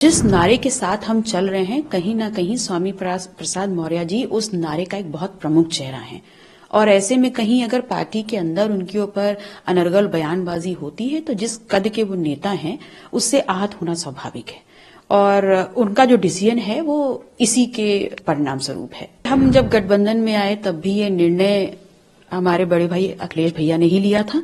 जिस नारे के साथ हम चल रहे हैं, कहीं ना कहीं स्वामी प्रसाद मौर्य जी उस नारे का एक बहुत प्रमुख चेहरा है। और ऐसे में कहीं अगर पार्टी के अंदर उनके ऊपर अनर्गल बयानबाजी होती है तो जिस कद के वो नेता हैं उससे आहत होना स्वाभाविक है। और उनका जो डिसीजन है वो इसी के परिणाम स्वरूप है। हम जब गठबंधन में आए तब भी ये निर्णय हमारे बड़े भाई अखिलेश भैया ने ही लिया था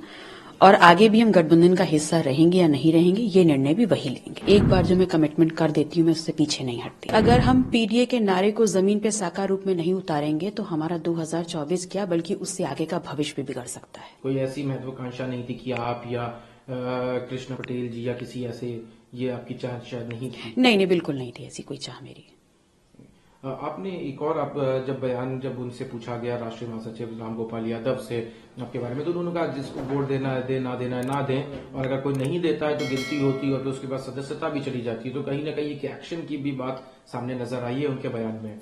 और आगे भी हम गठबंधन का हिस्सा रहेंगे या नहीं रहेंगे ये निर्णय भी वही लेंगे। एक बार जो मैं कमिटमेंट कर देती हूँ मैं उससे पीछे नहीं हटती। अगर हम पीडीए के नारे को जमीन पे साकार रूप में नहीं उतारेंगे तो हमारा 2024 क्या बल्कि उससे आगे का भविष्य भी बिगड़ सकता है। कोई ऐसी महत्वाकांक्षा नहीं थी कि आप या कृष्ण पटेल जी या किसी ऐसे, ये आपकी चाह शायद नहीं थी? नहीं, बिल्कुल नहीं थी ऐसी कोई चाह मेरी। आपने एक और जब उनसे पूछा गया राष्ट्रीय महासचिव रामगोपाल यादव से आपके बारे में, तो उन्होंने कहा जिसको वोट देना है दे, ना देना है ना दें, और अगर कोई नहीं देता है तो गिनती होती है और तो उसके बाद सदस्यता भी चली जाती है। तो कहीं ना कहीं एक एक्शन की भी बात सामने नजर आई है उनके बयान में।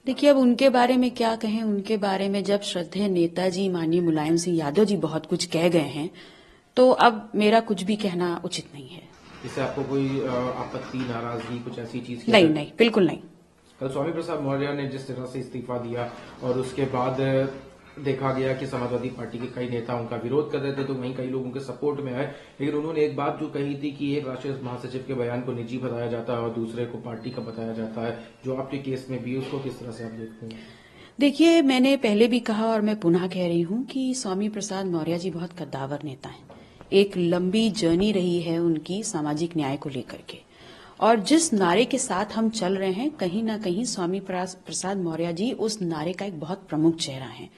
देखिए, अब उनके बारे में क्या कहें। उनके बारे में जब श्रद्धेय नेताजी माननीय मुलायम सिंह यादव जी बहुत कुछ कह गए हैं तो अब मेरा कुछ भी कहना उचित नहीं है। इससे आपको कोई आपत्ति, नाराजगी, कुछ ऐसी चीज? नहीं, बिल्कुल नहीं। कल स्वामी प्रसाद मौर्य ने जिस तरह से इस्तीफा दिया और उसके बाद देखा गया कि समाजवादी पार्टी के कई नेता उनका विरोध कर रहे थे, तो वहीं कई लोगों के सपोर्ट में आए। लेकिन उन्होंने एक बात जो कही थी कि एक राष्ट्रीय महासचिव के बयान को निजी बताया जाता है और दूसरे को पार्टी का बताया जाता है, जो आपके केस में भी, उसको किस तरह से आप देखते हैं? देखिए, मैंने पहले भी कहा और मैं पुनः कह रही हूं कि स्वामी प्रसाद मौर्य जी बहुत कद्दावर नेता हैं। एक लंबी जर्नी रही है उनकी सामाजिक न्याय को लेकर के, और जिस नारे के साथ हम चल रहे हैं कहीं ना कहीं स्वामी प्रसाद मौर्य जी उस नारे का एक बहुत प्रमुख चेहरा है।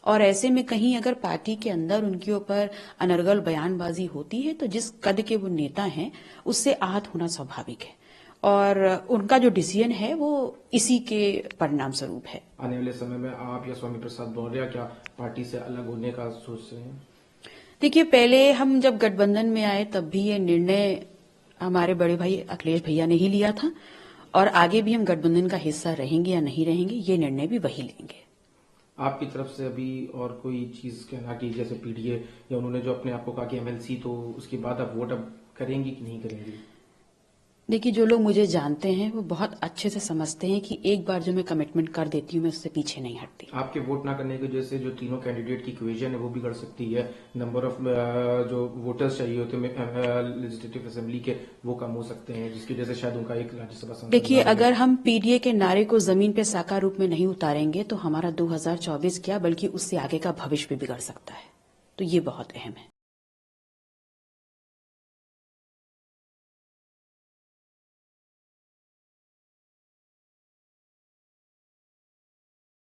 और ऐसे में कहीं अगर पार्टी के अंदर उनके ऊपर अनर्गल बयानबाजी होती है तो जिस कद के वो नेता हैं उससे आहत होना स्वाभाविक है। और उनका जो डिसीजन है वो इसी के परिणाम स्वरूप है। आने वाले समय में आप या स्वामी प्रसाद मौर्य क्या पार्टी से अलग होने का सोच रहे हैं? देखिए, पहले हम जब गठबंधन में आए तब भी ये निर्णय हमारे बड़े भाई अखिलेश भैया ने ही लिया था और आगे भी हम गठबंधन का हिस्सा रहेंगे या नहीं रहेंगे ये निर्णय भी वही लेंगे। आपकी तरफ से अभी और कोई चीज कहना कि जैसे पीडीए या उन्होंने जो अपने आप को कहा कि एमएलसी, तो उसके बाद आप वोट अब करेंगी कि नहीं करेंगी? देखिए, जो लोग मुझे जानते हैं वो बहुत अच्छे से समझते हैं कि एक बार जो मैं कमिटमेंट कर देती हूँ मैं उससे पीछे नहीं हटती। आपके वोट ना करने की वजह से जो तीनों कैंडिडेट की इक्वेशन है वो बिगड़ सकती है, नंबर ऑफ जो वोटर्स चाहिए होते हैं लेजिस्लेटिव असेंबली के, वो कम हो सकते हैं, जिसकी वजह से शायद उनका एक राज्यसभा सांसद। देखिए, अगर हम पीडीए के नारे को जमीन पे साकार रूप में नहीं उतारेंगे तो हमारा 2024 क्या बल्कि उससे आगे का भविष्य भी बिगड़ सकता है। तो ये बहुत अहम है।